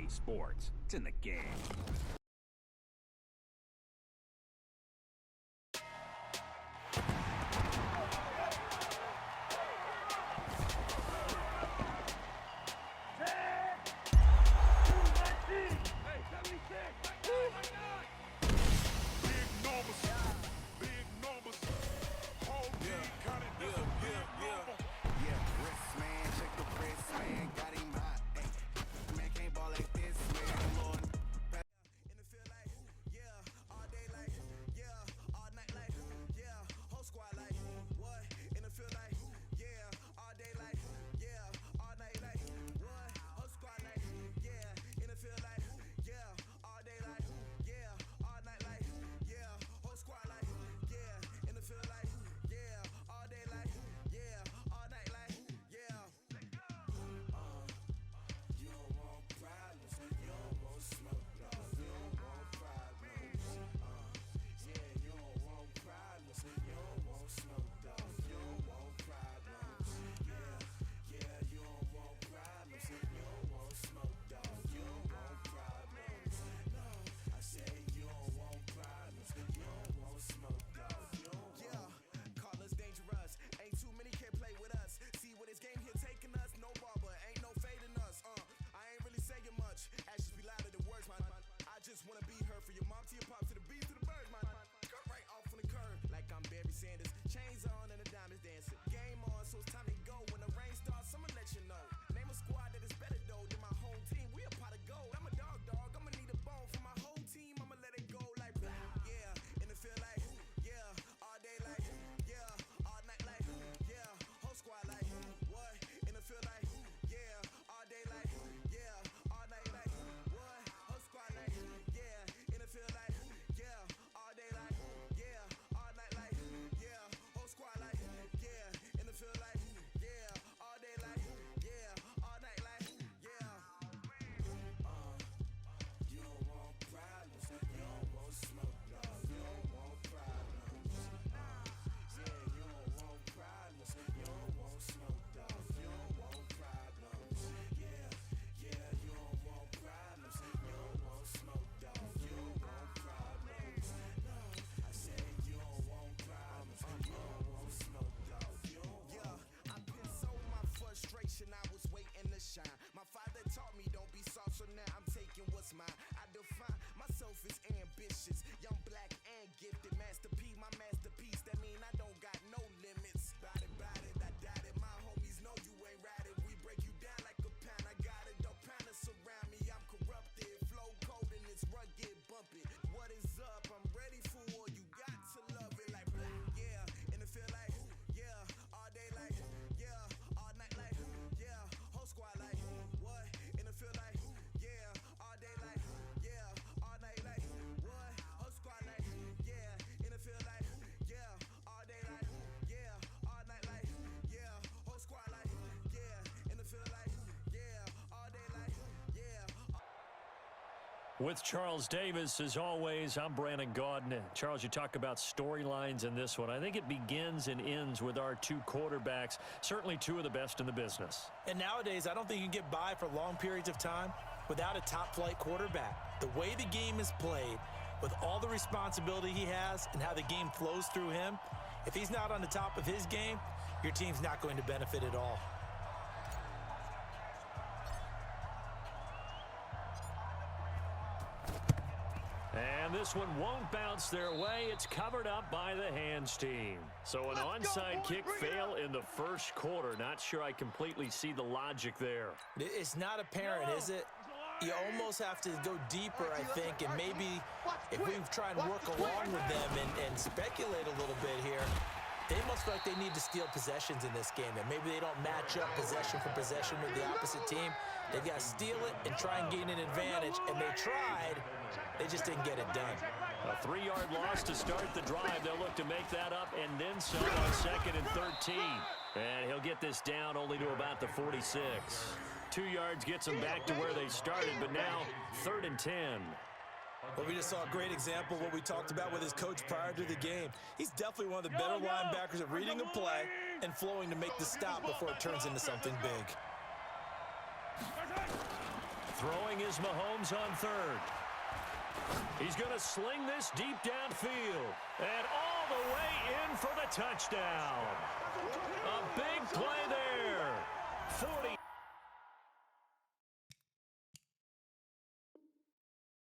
Sports. It's in the game. With Charles Davis, as always, I'm Brandon Gaudin. Charles, you talk about storylines in this one. I think it begins and ends with our two quarterbacks, certainly two of the best in the business. And nowadays, I don't think you can get by for long periods of time without a top-flight quarterback. The way the game is played, with all the responsibility he has and how the game flows through him, if he's not on the top of his game, your team's not going to benefit at all. And this one won't bounce their way. It's covered up by the hands team. So an onside kick fail in the first quarter. Not sure I completely see the logic there. It's not apparent, is it? You almost have to go deeper, I think, and maybe if we try and work along with them and speculate a little bit here, they must feel like they need to steal possessions in this game, and maybe they don't match up possession for possession with the opposite team. They've got to steal it and try and gain an advantage, and they tried. They just didn't get it done. A 3-yard loss to start the drive. They'll look to make that up and then some on 2nd and 13. And he'll get this down only to about the 46. 2 yards gets them back to where they started, but now 3rd and 10. Well, we just saw a great example of what we talked about with his coach prior to the game. He's definitely one of the better linebackers at reading a play and flowing to make the stop before it turns into something big. Throwing is Mahomes on third. He's going to sling this deep downfield. And all the way in for the touchdown. A big play there. 40.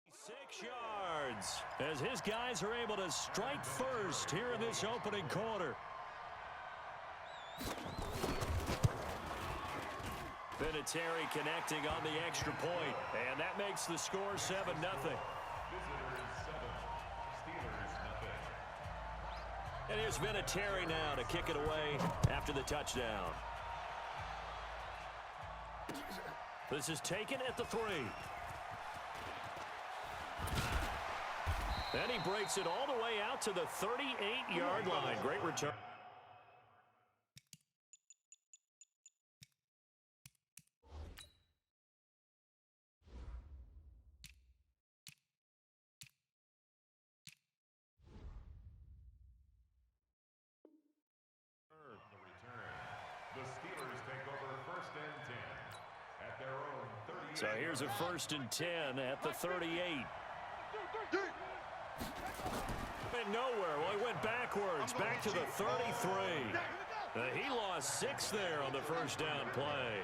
6 yards as his guys are able to strike first here in this opening quarter. Vinatieri connecting on the extra point, and that makes the score 7-0. And here's Vinatieri now to kick it away after the touchdown. This is taken at the 3. And he breaks it all the way out to the 38-yard line. Great return. So here's a 1st and 10 at the 38. And nowhere. Well, he went backwards, back to the 33. He lost 6 there on the first down play.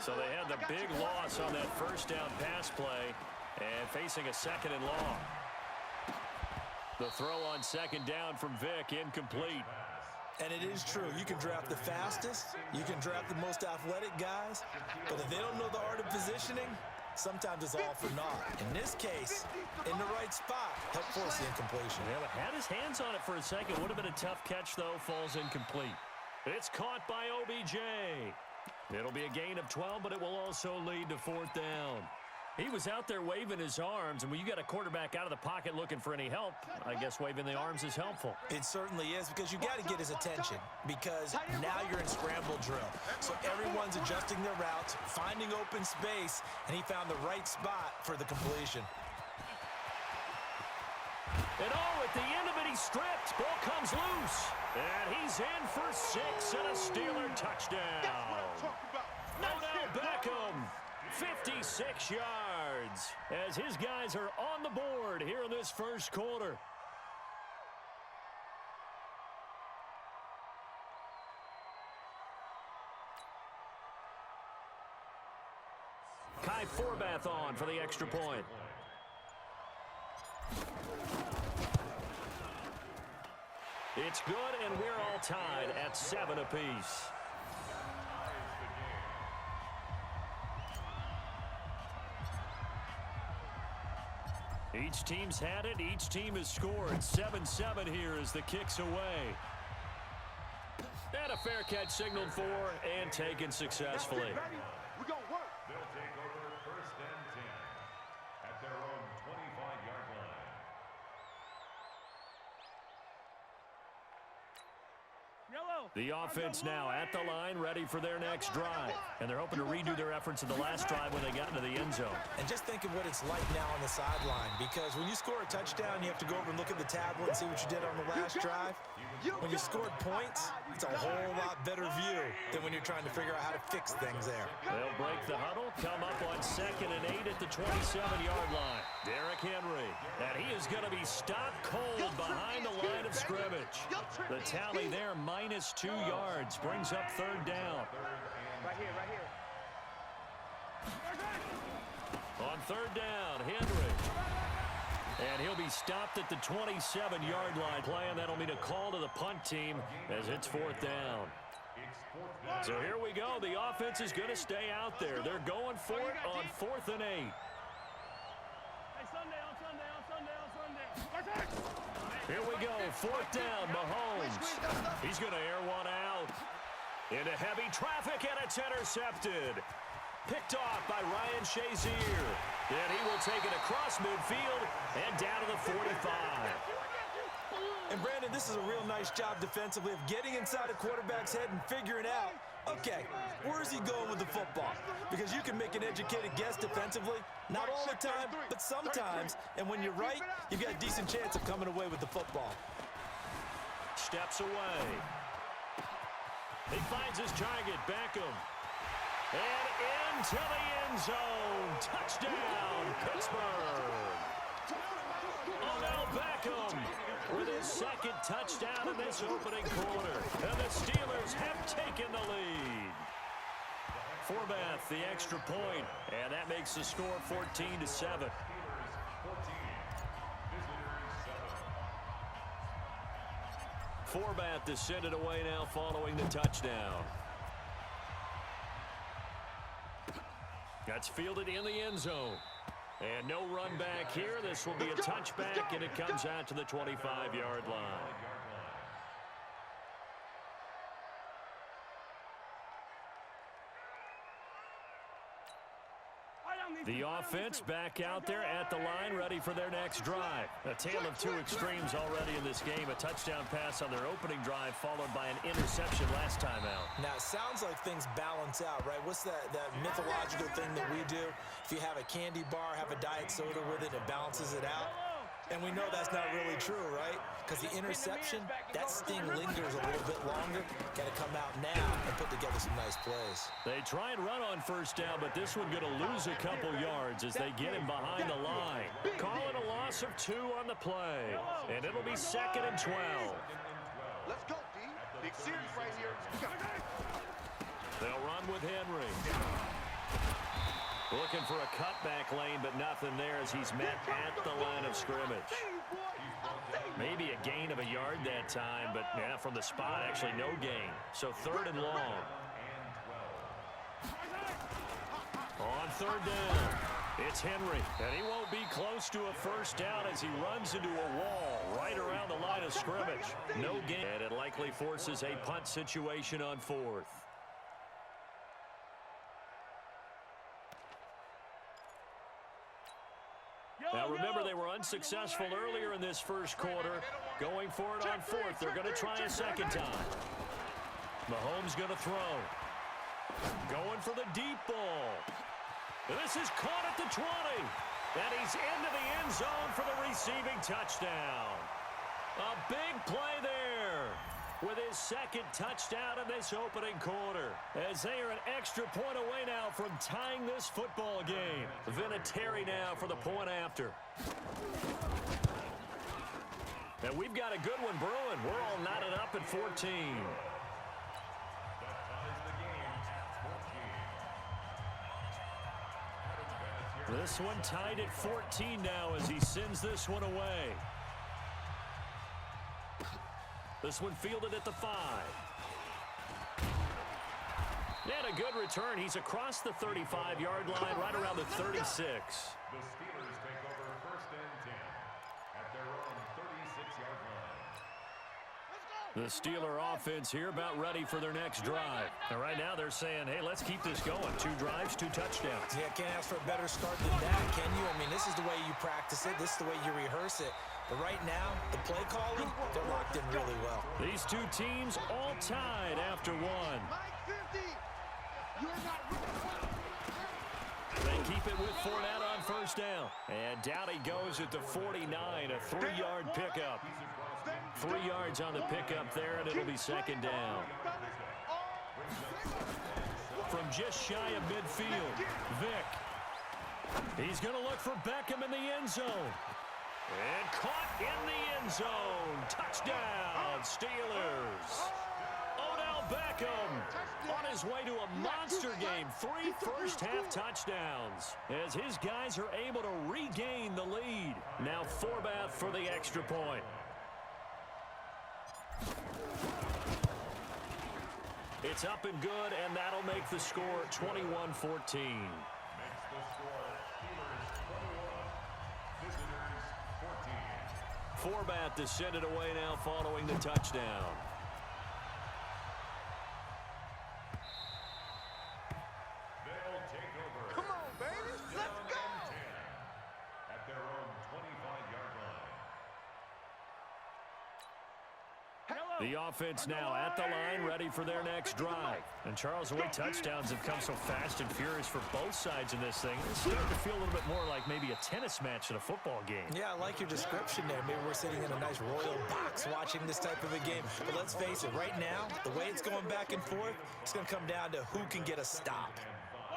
So they had the big loss on that first down pass play and facing a 2nd and long. The throw on 2nd down from Vic, incomplete. And it is true. You can draft the fastest. You can draft the most athletic guys. But if they don't know the art of positioning, sometimes it's all for naught. In this case, in the right spot, helped force the incompletion. Yeah, but had his hands on it for a second. Would have been a tough catch, though. Falls incomplete. It's caught by OBJ. It'll be a gain of 12, but it will also lead to 4th down. He was out there waving his arms, and when you got a quarterback out of the pocket looking for any help, I guess waving the arms is helpful. It certainly is, because you got to get his attention, because now you're in scramble drill. So everyone's adjusting their routes, finding open space, and he found the right spot for the completion. And at the end of it, he stripped. Ball comes loose. And he's in for 6 and a Steeler touchdown. Odell Beckham. 56 yards as his guys are on the board here in this first quarter. Kai Forbath on for the extra point. It's good, and we're all tied at 7 apiece. Each team's had it. Each team has scored. 7-7 here as the kick's away. And a fair catch signaled for and taken successfully. We're going to work. They'll take over 1st and 10 at their own 25-yard line. The offense now at the line, ready for their next drive. And they're hoping to redo their efforts in the last drive when they got into the end zone. And just think of what it's like now on the sideline, because when you score a touchdown, you have to go over and look at the tablet and see what you did on the last drive. When you scored points, it's a whole lot better view than when you're trying to figure out how to fix things there. They'll break the huddle, come up on 2nd and 8 at the 27-yard line. Derrick Henry, and he is going to be stopped cold behind the line of scrimmage. The tally there, minus 2 yards, brings up 3rd down. Right here, right here. On 3rd down, Henry. And he'll be stopped at the 27-yard line. Play, and that'll mean a call to the punt team as it's 4th down. So here we go. The offense is going to stay out there. They're going for it on 4th and 8. Here we go. 4th down, Mahomes. He's going to air one out. Into heavy traffic, and it's intercepted. Picked off by Ryan Shazier. And he will take it across midfield and down to the 45. And, Brandon, this is a real nice job defensively of getting inside a quarterback's head and figuring out, okay, where's he going with the football? Because you can make an educated guess defensively, not all the time, but sometimes. And when you're right, you've got a decent chance of coming away with the football. Steps away. He finds his target, Beckham. And into the end zone. Touchdown, Pittsburgh. Odell Beckham with his second touchdown in this opening quarter. And the Steelers have taken the lead. Forbath, the extra point, and that makes the score 14-7. Forbath to send it away now following the touchdown. That's fielded in the end zone. And no run back here. This will be a touchback, and it comes out to the 25-yard line. The offense back out there at the line, ready for their next drive. A tale of two extremes already in this game. A touchdown pass on their opening drive, followed by an interception last time out. Now, it sounds like things balance out, right? What's that mythological thing that we do? If you have a candy bar, have a diet soda with it, it balances it out. And we know that's not really true, right? Because the interception, that sting lingers a little bit longer. Got to come out now and put together some nice plays. They try and run on first down, but this one going to lose a couple yards as they get him behind the line. Call it a loss of 2 on the play. And it'll be 2nd and 12. Let's go, D. Big series right here. They'll run with Henry. Looking for a cutback lane, but nothing there as he's met at the line of scrimmage. Maybe a gain of a yard that time, but yeah, from the spot, actually no gain. So 3rd and long. On 3rd down, it's Henry, and he won't be close to a first down as he runs into a wall right around the line of scrimmage. No gain, and it likely forces a punt situation on 4th. Now remember, they were unsuccessful earlier in this first quarter. Going for it on 4th. They're going to try a second time. Mahomes going to throw. Going for the deep ball. This is caught at the 20. And he's into the end zone for the receiving touchdown. A big play there with his second touchdown in this opening quarter, as they are an extra point away now from tying this football game. Vinatieri now for the point after. And we've got a good one brewing. We're all knotted up at 14. This one tied at 14 now as he sends this one away. This one fielded at the 5. And a good return. He's across the 35-yard line, right around the 36. The Steelers take over 1st and 10 at their own 36-yard line. The Steeler offense here about ready for their next drive. And right now they're saying, hey, let's keep this going. 2 drives, 2 touchdowns. Yeah, can't ask for a better start than that, can you? I mean, this is the way you practice it. This is the way you rehearse it. But right now, the play calling, they're locked in really well. These two teams all tied after 1. They keep it with Fournette on first down. And down he goes at the 49, a 3-yard pickup. 3 yards on the pickup there, and it'll be 2nd down. From just shy of midfield, Vick. He's going to look for Beckham in the end zone. And caught in the end zone. Touchdown, Steelers. Odell Beckham on his way to a monster game. 3 first-half touchdowns as his guys are able to regain the lead. Now Forbath for the extra point. It's up and good, and that'll make the score 21-14. Forbath to send it away now following the touchdown. They'll take over. Come on, baby. Let's go. At their own 25-yard line. The offense now at the line, ready for their next drive. And Charles, the way touchdowns have come so fast and furious for both sides in this thing, it's starting to feel a little bit more like maybe a tennis match in a football game. Yeah, I like your description there. Maybe we're sitting in a nice royal box watching this type of a game. But let's face it, right now, the way it's going back and forth, it's going to come down to who can get a stop.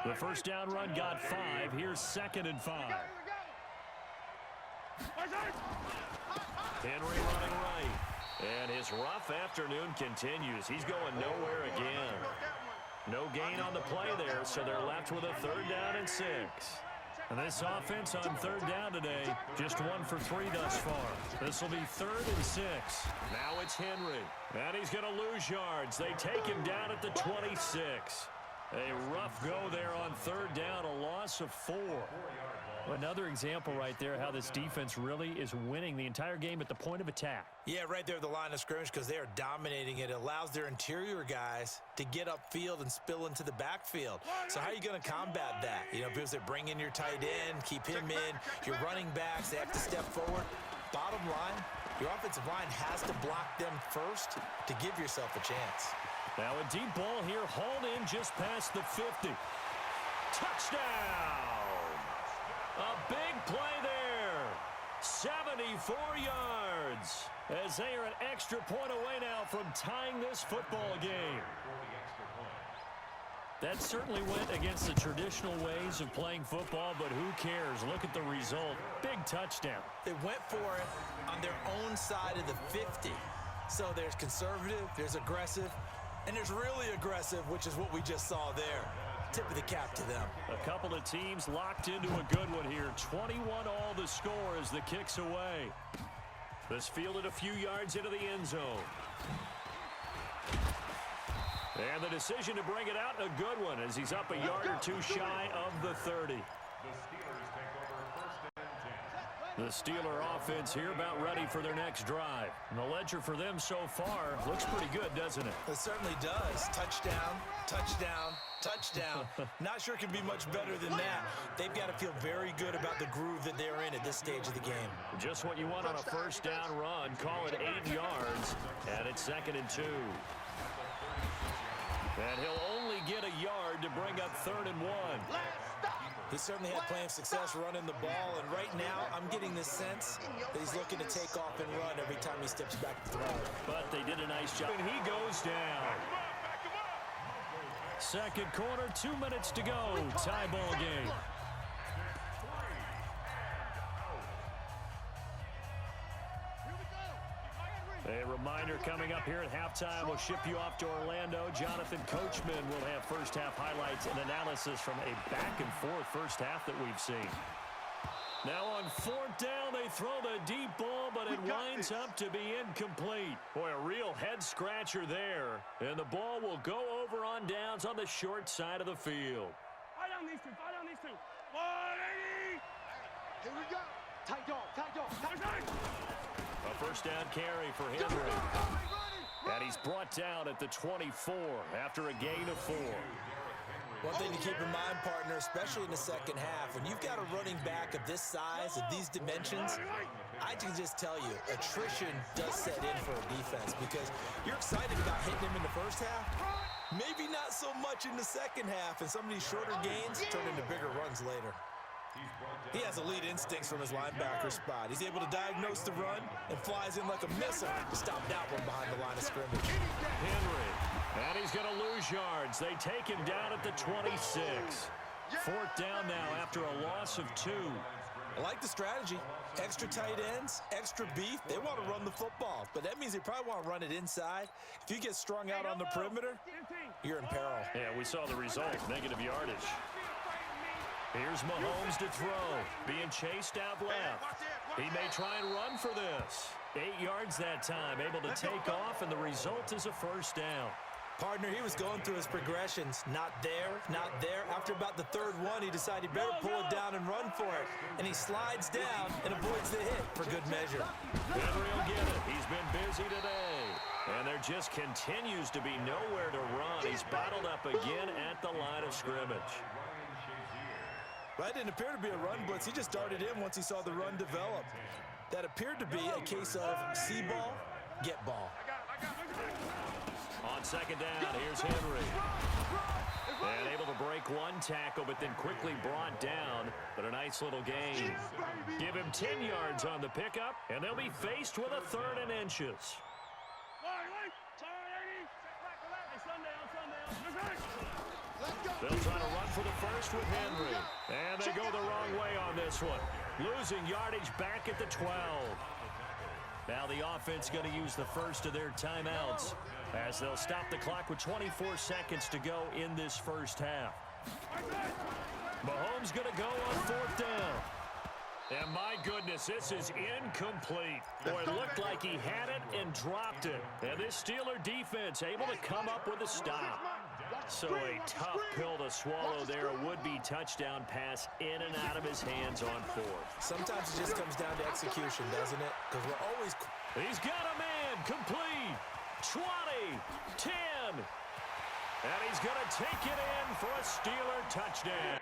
The first down run got 5. Here's 2nd and 5. Henry running right. And his rough afternoon continues. He's going nowhere again. No gain on the play there, so they're left with a 3rd down and 6. And this offense on 3rd down today, just 1 for 3 thus far. This will be 3rd and 6. Now it's Henry. And he's going to lose yards. They take him down at the 26. A rough go there on 3rd down, a loss of 4. Another example right there how this defense really is winning the entire game at the point of attack. Yeah, right there at the line of scrimmage because they are dominating it. It allows their interior guys to get upfield and spill into the backfield. So how are you going to combat that? You know, because they bring in your tight end, keep him in, your running backs, they have to step forward. Bottom line, your offensive line has to block them first to give yourself a chance. Now a deep ball here, hauled in just past the 50. Touchdown! A big play there. 74 yards. As they are an extra point away now from tying this football game. That certainly went against the traditional ways of playing football, but who cares? Look at the result. Big touchdown. They went for it on their own side of the 50. So there's conservative, there's aggressive, and there's really aggressive, which is what we just saw there. Tip of the cap to them. A couple of teams locked into a good one here. 21 all the score as the kick's away. This fielded a few yards into the end zone. And the decision to bring it out, a good one, as he's up a yard or 2 shy of the 30. The Steeler offense here about ready for their next drive. And the ledger for them so far looks pretty good, doesn't it? It certainly does. Touchdown, touchdown, touchdown. Not sure it can be much better than that. They've got to feel very good about the groove that they're in at this stage of the game. Just what you want on a first down run. Call it 8 yards, and it's 2nd and 2. And he'll only get a yard to bring up 3rd and 1. He certainly had plenty of success running the ball, and right now I'm getting the sense that he's looking to take off and run every time he steps back to throw. But they did a nice job, and he goes down. Second quarter, 2 minutes to go. Tie ball game. A reminder coming up here at halftime. We'll ship you off to Orlando. Jonathan Coachman will have first half highlights and analysis from a back-and-forth first half that we've seen. Now on 4th down, they throw the deep ball, but it winds up to be incomplete. Boy, a real head-scratcher there. And the ball will go over on downs on the short side of the field. Fire down these two. Fire down these two. 180. Here we go. Tight dog. Tight dog. Tight dog. A first down carry for Henry. And he's brought down at the 24 after a gain of 4. One thing to keep in mind, partner, especially in the second half, when you've got a running back of this size, of these dimensions, I can just tell you, attrition does set in for a defense because you're excited about hitting him in the first half, maybe not so much in the second half, and some of these shorter gains turn into bigger runs later. He has elite instincts from his linebacker spot. He's able to diagnose the run and flies in like a missile to stop that one behind the line of scrimmage. Henry, and he's going to lose yards. They take him down at the 26. 4th down now after a loss of 2. I like the strategy. Extra tight ends, extra beef. They want to run the football, but that means they probably want to run it inside. If you get strung out on the perimeter, you're in peril. Yeah, we saw the result, negative yardage. Here's Mahomes to throw, being chased out left. He may try and run for this. 8 yards that time, able to take off, and the result is a first down. Partner, he was going through his progressions. Not there, not there. After about the 3rd one, he decided he better pull it down and run for it. And he slides down and avoids the hit for good measure. Henry will get it. He's been busy today. And there just continues to be nowhere to run. He's bottled up again at the line of scrimmage. That didn't appear to be a run blitz. He just darted in once he saw the run develop. That appeared to be a case of see ball, get ball. On second down, here's Henry. And able to break one tackle, but then quickly brought down. But a nice little gain. Give him 10 yards on the pickup, and they'll be faced with a 3rd and inches. They'll try to run for the first with Henry. And they go the wrong way on this one. Losing yardage back at the 12. Now the offense going to use the first of their timeouts as they'll stop the clock with 24 seconds to go in this first half. Mahomes going to go on 4th down. And my goodness, this is incomplete. Boy, it looked like he had it and dropped it. And this Steeler defense able to come up with a stop. So a tough pill to swallow there. A would-be touchdown pass in and out of his hands on 4th. Sometimes it just comes down to execution, doesn't it? Because we're always... He's got a man complete. 20, 10. And he's going to take it in for a Steeler touchdown.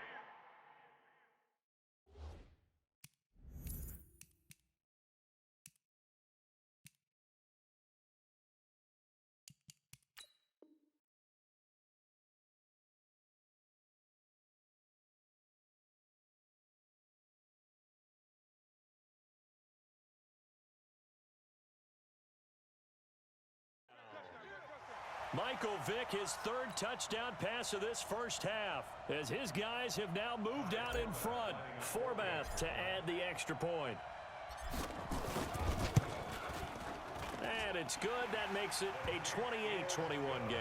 Michael Vick, his 3rd touchdown pass of this first half, as his guys have now moved out in front. Forbath to add the extra point. And it's good. That makes it a 28-21 game.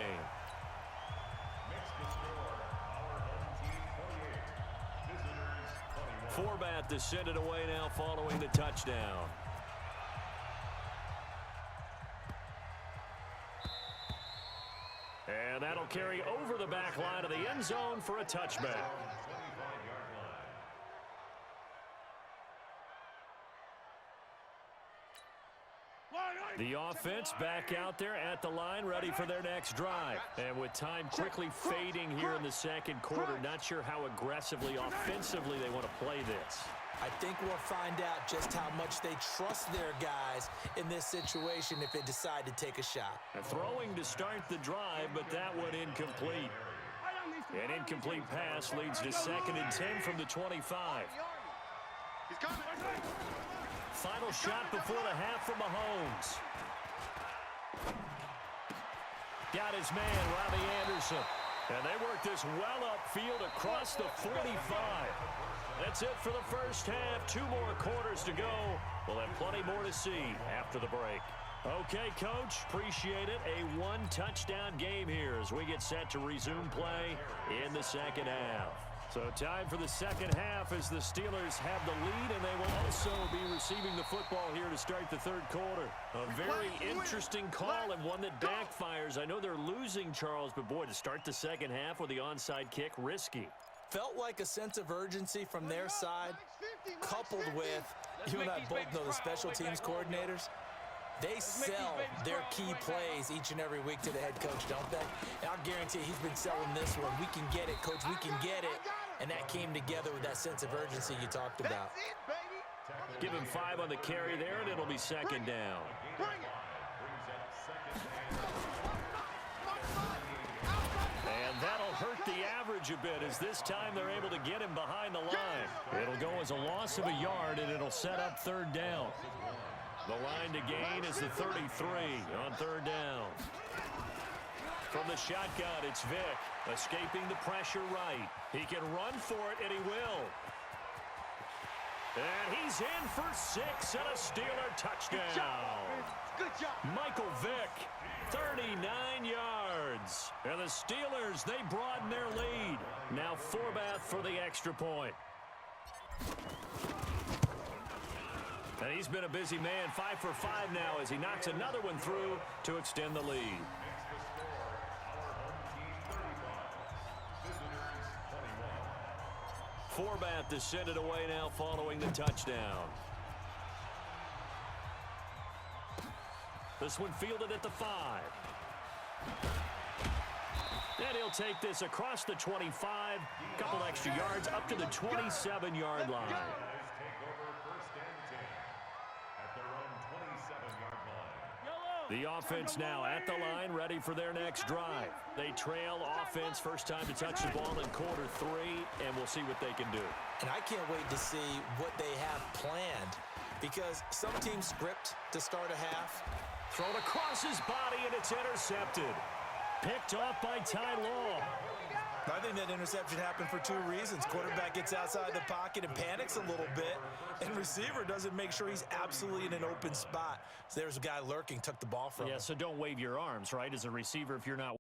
Forbath to send it away now following the touchdown. And that'll carry over the back line of the end zone for a touchback. The offense back out there at the line, ready for their next drive. And with time quickly fading here in the second quarter, not sure how aggressively, offensively they want to play this. I think we'll find out just how much they trust their guys in this situation if they decide to take a shot. Throwing to start the drive, but that one incomplete. An incomplete pass leads to 2nd and 10 from the 25. Final shot before the half from Mahomes. Got his man, Robbie Anderson. And they work this well upfield across the 45. That's it for the first half. 2 more quarters to go. We'll have plenty more to see after the break. Okay, Coach, appreciate it. A 1-touchdown game here as we get set to resume play in the second half. So time for the second half as the Steelers have the lead, and they will also be receiving the football here to start the third quarter. A very interesting call and one that backfires. I know they're losing, Charles, but boy, to start the second half with the onside kick, risky. Felt like a sense of urgency from their side, coupled with, you and I both know the special teams coordinators, they sell their key plays each and every week to the head coach, don't they? And I'll guarantee he's been selling this one. We can get it, coach, we can get it. And that came together with that sense of urgency you talked about. Give him 5 on the carry there, and it'll be second down. And that'll hurt the average a bit as this time they're able to get him behind the line. It'll go as a loss of a yard, and it'll set up third down. The line to gain is the 33 on third down. From the shotgun, it's Vick, escaping the pressure right. He can run for it, and he will. And he's in for 6 and a Steeler touchdown. Good job. Michael Vick, 39 yards. And the Steelers, they broaden their lead. Now Forbath for the extra point. And he's been a busy man, 5 for 5 now as he knocks another one through to extend the lead. Forbath to send it away now following the touchdown. This one fielded at the 5. And he'll take this across the 25, couple extra yards up to the 27-yard line. The offense now at the line, ready for their next drive. They trail offense, first time to touch the ball in quarter 3, and we'll see what they can do. And I can't wait to see what they have planned, because some teams script to start a half. Thrown across his body, and it's intercepted. Picked off by Ty Law. I think that interception happened for 2 reasons. Quarterback gets outside the pocket and panics a little bit, and receiver doesn't make sure he's absolutely in an open spot. So there's a guy lurking, took the ball from him. Yeah, so don't wave your arms, right, as a receiver if you're not